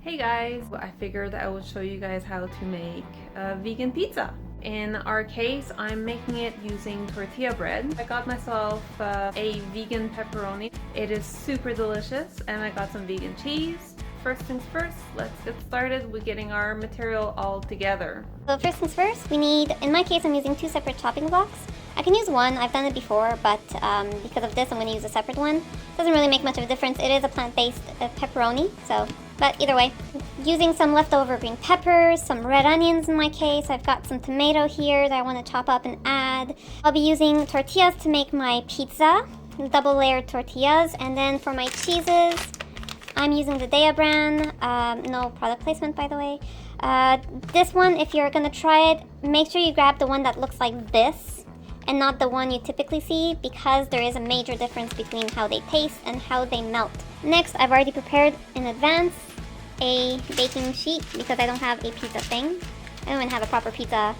Hey guys, I figured I would show you guys how to make a vegan pizza. In our case, I'm making it using tortilla bread. I got myself a vegan pepperoni. It is super delicious, and I got some vegan cheese. First things first, let's get started with getting our material all together. So first things first, we need, in my case I'm using two separate chopping blocks. I can use one, I've done it before, but because of this I'm going to use a separate one. Doesn't really make much of a difference. It is a plant-based pepperoni, but either way. Using some leftover green peppers, some red onions in my case. I've got some tomato here that I want to chop up and add. I'll be using tortillas to make my pizza, double layered tortillas, and then for my cheeses, I'm using the Dea brand, no product placement by the way. This one, if you're gonna try it, make sure you grab the one that looks like this and not the one you typically see, because there is a major difference between how they taste and how they melt. Next, I've already prepared in advance a baking sheet because I don't have a pizza thing. I don't even have a proper pizza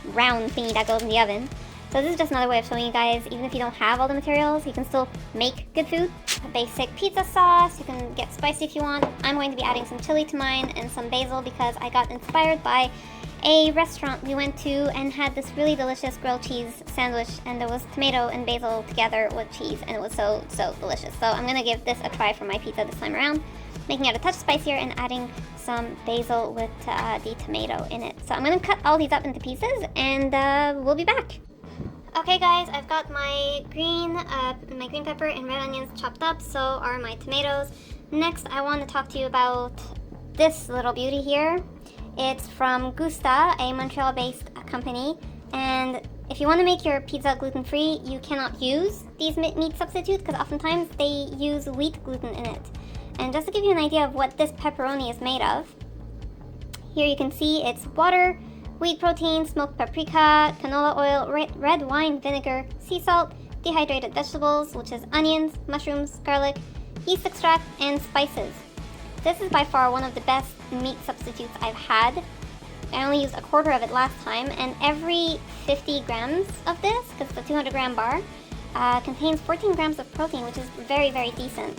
round thingy that goes in the oven. So this is just another way of showing you guys, even if you don't have all the materials, you can still make good food. A basic pizza sauce, you can get spicy if you want. I'm going to be adding some chili to mine and some basil because I got inspired by a restaurant we went to and had this really delicious grilled cheese sandwich, and there was tomato and basil together with cheese, and it was so delicious. So I'm gonna give this a try for my pizza this time around, making it a touch spicier and adding some basil with the tomato in it. So I'm gonna cut all these up into pieces and we'll be back. Okay guys, I've got my green pepper and red onions chopped up, so are my tomatoes. Next, I want to talk to you about this little beauty here. It's from Gusta, a Montreal-based company, and if you want to make your pizza gluten-free, you cannot use these meat substitutes because oftentimes they use wheat gluten in it. And just to give you an idea of what this pepperoni is made of, here you can see it's water, wheat protein, smoked paprika, canola oil, red wine vinegar, sea salt, dehydrated vegetables, which is onions, mushrooms, garlic, yeast extract, and spices. This is by far one of the best meat substitutes I've had. I only used a quarter of it last time, and every 50 grams of this, because it's a 200 gram bar, contains 14 grams of protein, which is very decent.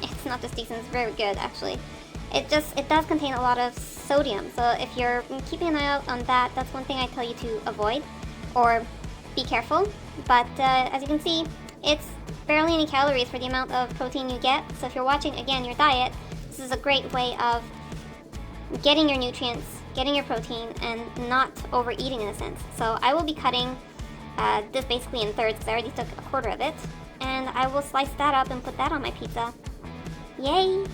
It's not just decent, it's very good actually. It does contain a lot of sodium, so if you're keeping an eye out on that, that's one thing I tell you to avoid or be careful. But as you can see, it's barely any calories for the amount of protein you get. So if you're watching again your diet, this is a great way of getting your nutrients, getting your protein, and not overeating in a sense. So I will be cutting this basically in thirds because I already took a quarter of it, and I will slice that up and put that on my pizza. Yay!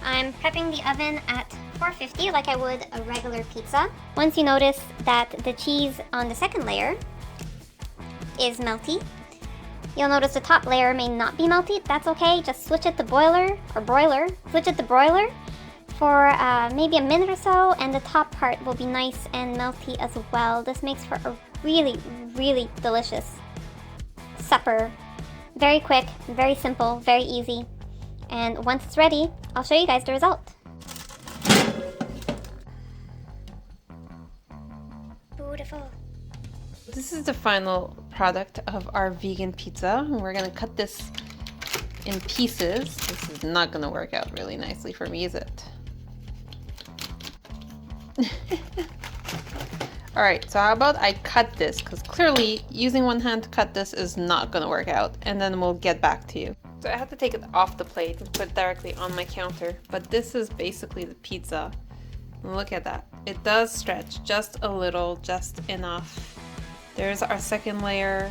I'm prepping the oven at 450 like I would a regular pizza. Once you notice that the cheese on the second layer is melty, you'll notice the top layer may not be melty. That's okay, just switch it to broiler for maybe a minute or so, and the top part will be nice and melty as well. This makes for a really delicious supper. Very quick, very simple, very easy. And once it's ready, I'll show you guys the result. Beautiful. This is the final product of our vegan pizza. We're gonna cut this in pieces. This is not gonna work out really nicely for me, is it? Alright, so how about I cut this? Because clearly using one hand to cut this is not going to work out. And then we'll get back to you. So I have to take it off the plate and put it directly on my counter. But this is basically the pizza. Look at that. It does stretch just a little, just enough. There's our second layer.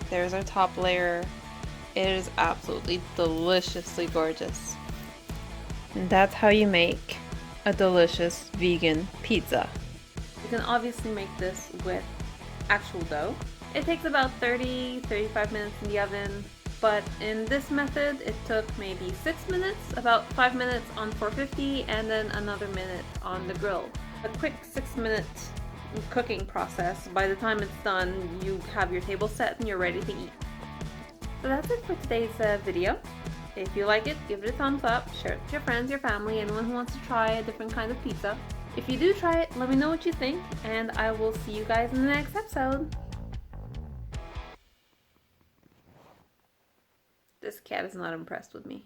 There's our top layer. It is absolutely deliciously gorgeous. And that's how you make a delicious vegan pizza. You can obviously make this with actual dough. It takes about 30-35 minutes in the oven, but in this method it took maybe 6 minutes, about 5 minutes on 450 and then another minute on the grill. A quick 6-minute cooking process. By the time it's done, you have your table set and you're ready to eat. So that's it for today's video. If you like it, give it a thumbs up, share it with your friends, your family, anyone who wants to try a different kind of pizza. If you do try it, let me know what you think, and I will see you guys in the next episode. This cat is not impressed with me.